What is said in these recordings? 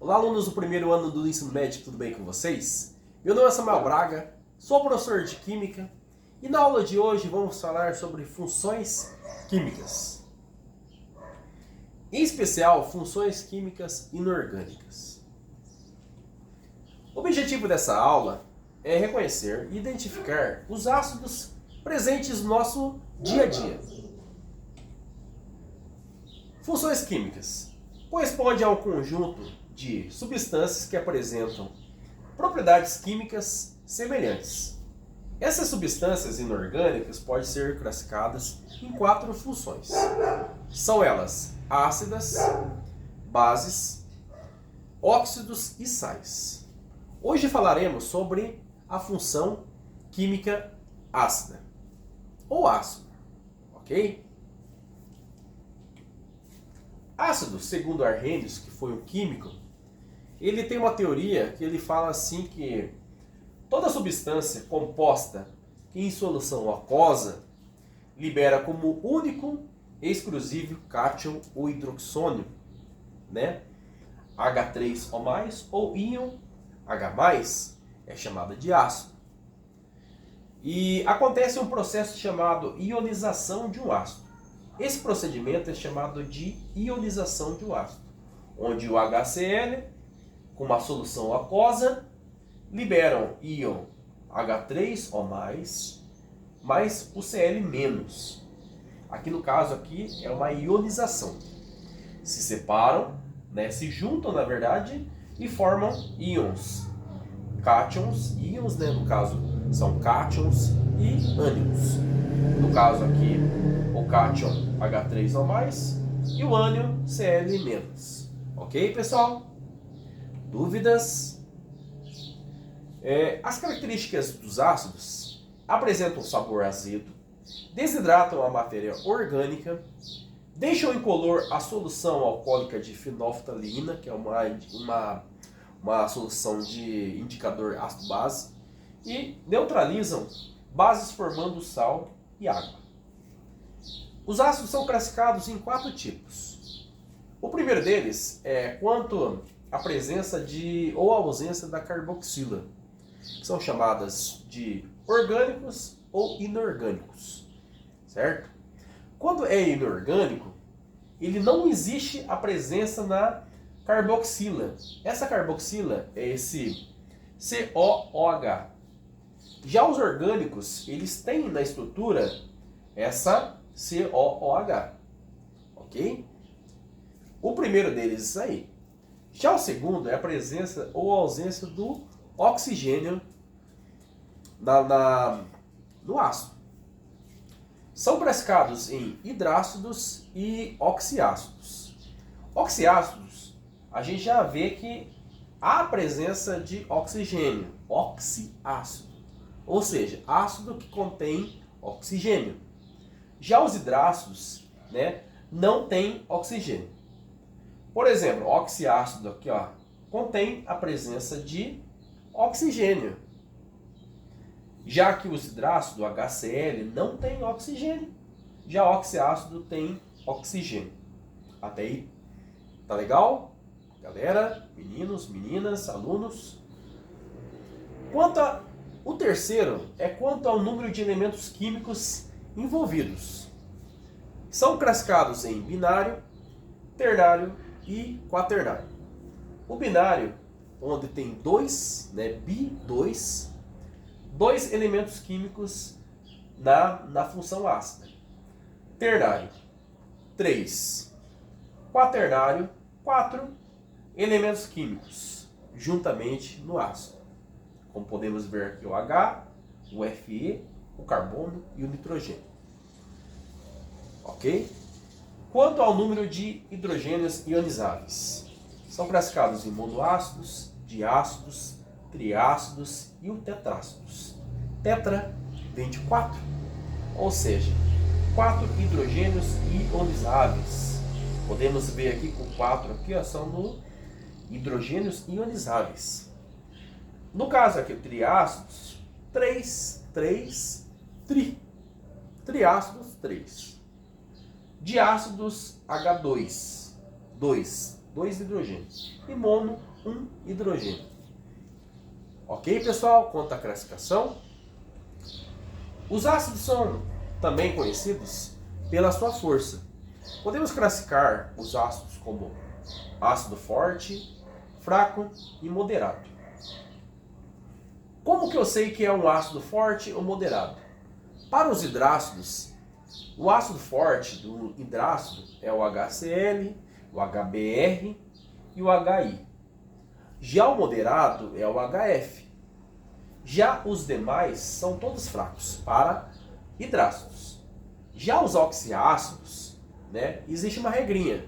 Olá, alunos do primeiro ano do ensino médio, tudo bem com vocês? Meu nome é Samuel Braga, sou professor de Química e na aula de hoje vamos falar sobre funções químicas. Em especial, funções químicas inorgânicas. O objetivo dessa aula é reconhecer e identificar os ácidos presentes no nosso dia a dia. Funções químicas corresponde a um conjunto de substâncias que apresentam propriedades químicas semelhantes. Essas substâncias inorgânicas podem ser classificadas em 4 funções. São elas ácidas, bases, óxidos e sais. Hoje falaremos sobre a função química ácida, ou ácido, ok? Ácido, segundo Arrhenius, que foi um químico, ele tem uma teoria que ele fala assim que toda substância composta em solução aquosa libera como único e exclusivo cátion o hidroxônio, né? H3O+, ou íon H+, é chamada de ácido. E acontece um processo chamado ionização de um ácido. Esse procedimento é chamado de ionização de um ácido, onde o HCl, com uma solução aquosa, liberam íon H3O+, mais o Cl-. Aqui no caso aqui é uma ionização. Se separam, né, se juntam na verdade e formam íons. Cátions, íons, né, no caso são cátions e ânions. No caso aqui, o cátion H3O+, e o ânion Cl-. Ok, pessoal? Dúvidas? As características dos ácidos apresentam sabor azedo, desidratam a matéria orgânica, deixam incolor a solução alcoólica de fenolftalina, que é uma solução de indicador ácido-base, e neutralizam bases formando sal e água. Os ácidos são classificados em 4 tipos. O primeiro deles é quanto à presença de ou ausência da carboxila, que são chamadas de orgânicos ou inorgânicos, certo? Quando é inorgânico, ele não existe a presença na carboxila. Essa carboxila é esse COOH. Já os orgânicos, eles têm na estrutura essa COOH, ok? O primeiro deles é isso aí. Já o segundo é a presença ou ausência do oxigênio no ácido. São classificados em hidrácidos e oxiácidos. Oxiácidos, a gente já vê que há a presença de oxigênio, oxiácido, ou seja, ácido que contém oxigênio. Já os hidrácidos, né, não tem oxigênio. Por exemplo, oxiácido aqui, ó, contém a presença de oxigênio. Já que os hidrácidos, HCl, não tem oxigênio. Já o oxiácido tem oxigênio. Até aí, tá legal? Galera, meninos, meninas, alunos. O terceiro é quanto ao número de elementos químicos envolvidos. São classificados em binário, ternário e quaternário. O binário, onde tem dois elementos químicos na função ácida. Ternário, 3. Quaternário, 4 elementos químicos juntamente no ácido. Como podemos ver aqui o H, o Fe, o carbono e o nitrogênio. Ok? Quanto ao número de hidrogênios ionizáveis, são classificados em monoácidos, diácidos, triácidos e o tetrácidos. Tetra vem de 4, ou seja, 4 hidrogênios ionizáveis. Podemos ver aqui com 4 aqui, ó, são no hidrogênios ionizáveis. No caso aqui, triácidos, 3, triácidos, 3. Diácidos, H2, 2 hidrogênios. E mono, um hidrogênio. Ok, pessoal? Quanto à classificação, os ácidos são também conhecidos pela sua força. Podemos classificar os ácidos como ácido forte, fraco e moderado. Como que eu sei que é um ácido forte ou moderado? Para os hidrácidos, o ácido forte do hidrácido é o HCl, o HBr e o HI. Já o moderado é o HF. Já os demais são todos fracos para hidrácidos. Já os oxiácidos, né, existe uma regrinha: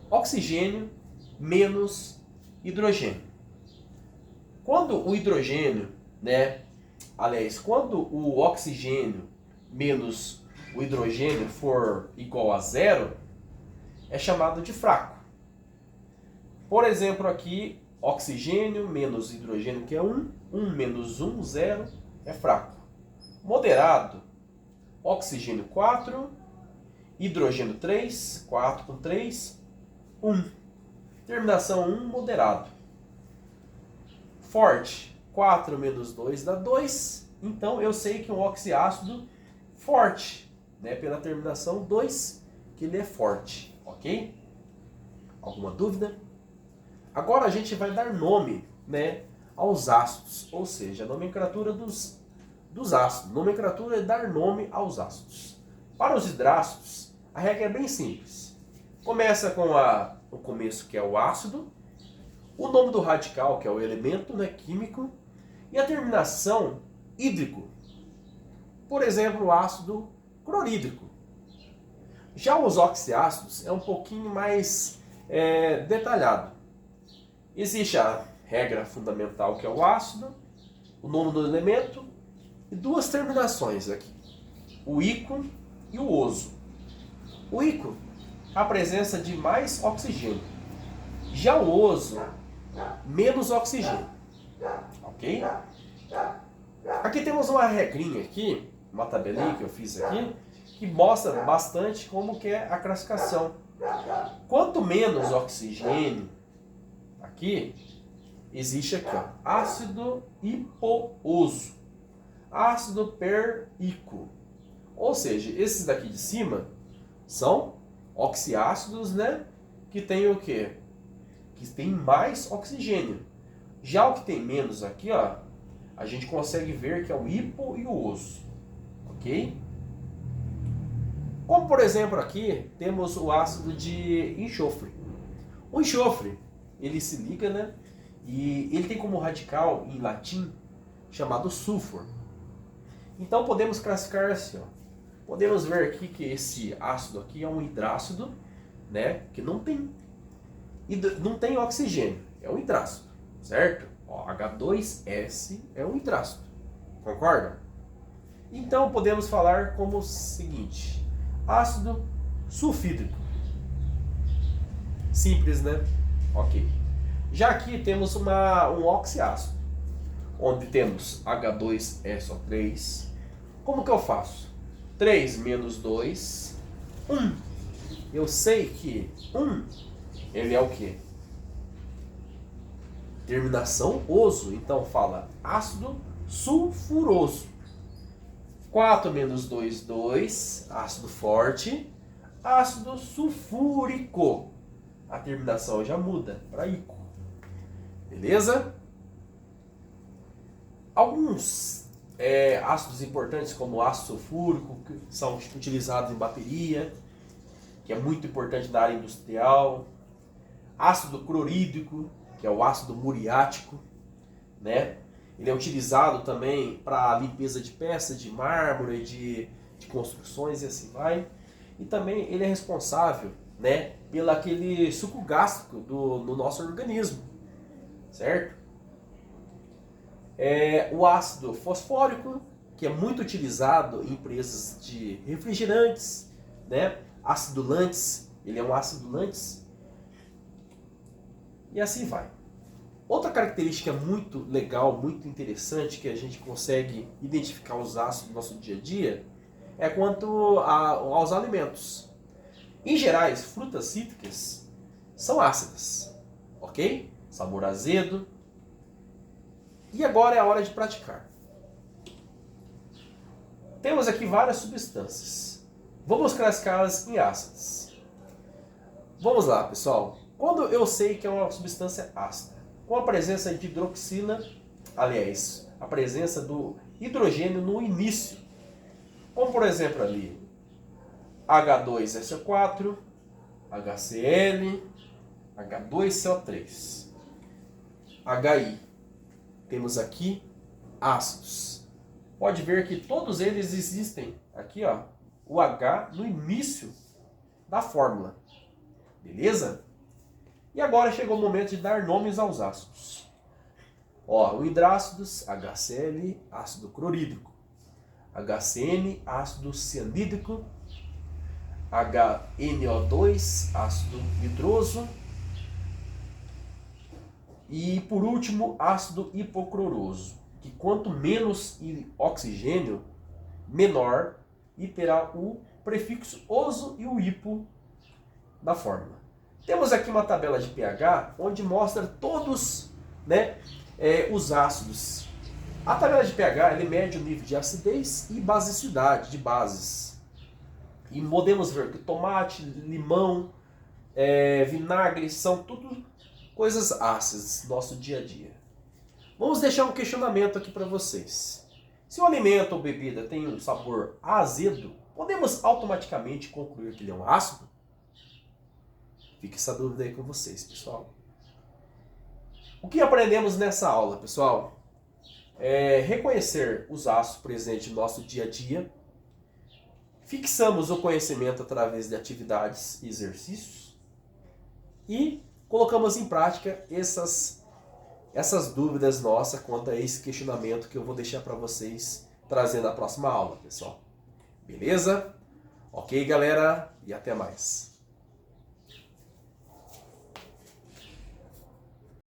oxigênio menos hidrogênio. Quando o hidrogênio, quando o oxigênio menos o hidrogênio for igual a zero, é chamado de fraco. Por exemplo, aqui, oxigênio menos hidrogênio, que é 1, 1 menos 1, 0, é fraco. Moderado, oxigênio 4, hidrogênio 3, 4 com 3, 1. Terminação 1, moderado. Forte, 4 menos 2 dá 2, então eu sei que é um oxiácido forte, né? Pela terminação 2, que ele é forte, ok? Alguma dúvida? Agora a gente vai dar nome, né, aos ácidos, ou seja, a nomenclatura dos ácidos. Nomenclatura é dar nome aos ácidos. Para os hidrácidos, a regra é bem simples. Começa com o começo, que é o ácido, o nome do radical, que é o elemento, né, químico, e a terminação hídrico. Por exemplo, o ácido clorídrico. Já os oxiácidos é um pouquinho mais detalhado. Existe a regra fundamental, que é o ácido, o nome do elemento e duas terminações aqui: o íco e o oso. O íco, a presença de mais oxigênio. Já o oso, menos oxigênio. Ok? Aqui temos uma regrinha aqui, uma tabelinha que eu fiz aqui, que mostra bastante como que é a classificação. Quanto menos oxigênio, aqui, existe aqui, ó, ácido hipooso, ácido períco. Ou seja, esses daqui de cima são oxiácidos, né, que tem o quê? Que tem mais oxigênio. Já o que tem menos aqui, ó, a gente consegue ver que é o hipo e o oso. Ok? Como, por exemplo, aqui temos o ácido de enxofre. O enxofre, ele se liga, né? E ele tem como radical, em latim, chamado sulfur. Então podemos classificar assim, ó. Podemos ver aqui que esse ácido aqui é um hidrácido, né? Que não tem oxigênio, é um hidrácido, certo? Ó, H2S é um hidrácido, concorda? Então podemos falar como o seguinte: ácido sulfídrico. Simples, né? Ok. Já aqui temos um oxiácido, onde temos H2SO3. Como que eu faço? 3 menos 2, 1. Eu sei que 1, ele é o quê? Terminação oso. Então fala ácido sulfuroso. 4 menos 2, 2. Ácido forte. Ácido sulfúrico. A terminação já muda para ico. Beleza? Alguns ácidos importantes, como o ácido sulfúrico, que são utilizados em bateria, que é muito importante na área industrial. Ácido clorídrico, que é o ácido muriático, né? Ele é utilizado também para limpeza de peças de mármore, de construções e assim vai. E também ele é responsável, né, pelo aquele suco gástrico do nosso organismo, certo? O ácido fosfórico, que é muito utilizado em empresas de refrigerantes, né? Acidulantes, ele é um acidulantes. E assim vai. Outra característica muito legal, muito interessante, que a gente consegue identificar os ácidos no nosso dia a dia, é quanto aos alimentos. Em geral, frutas cítricas são ácidas, ok? sabor azedo. E agora é a hora de praticar. Temos aqui várias substâncias. Vamos classificá-las em ácidas. Vamos lá, pessoal. Quando eu sei que é uma substância ácida, com a presença de hidroxila, aliás, a presença do hidrogênio no início, como por exemplo ali, H2SO4, HCl, H2CO3, HI. Temos aqui ácidos. Pode ver que todos eles existem aqui, ó, o H no início da fórmula. Beleza? E agora chegou o momento de dar nomes aos ácidos. Ó, o hidrácidos, HCl, ácido clorídrico. HCN, ácido cianídrico. HNO2, ácido nitroso. E por último, ácido hipocloroso, que quanto menos oxigênio, menor, e terá o prefixo oso e o hipo da fórmula. Temos aqui uma tabela de pH, onde mostra todos, né, os ácidos. A tabela de pH ele mede o nível de acidez e basicidade de bases. E podemos ver que tomate, limão, vinagre são tudo coisas ácidas do nosso dia a dia. Vamos deixar um questionamento aqui para vocês. Se o alimento ou bebida tem um sabor azedo, podemos automaticamente concluir que ele é um ácido? Fique essa dúvida aí com vocês, pessoal. O que aprendemos nessa aula, pessoal? Reconhecer os ácidos presentes no nosso dia a dia. Fixamos o conhecimento através de atividades e exercícios. E colocamos em prática essas dúvidas nossas quanto a esse questionamento que eu vou deixar para vocês trazer na próxima aula, pessoal. Beleza? Ok, galera? E até mais.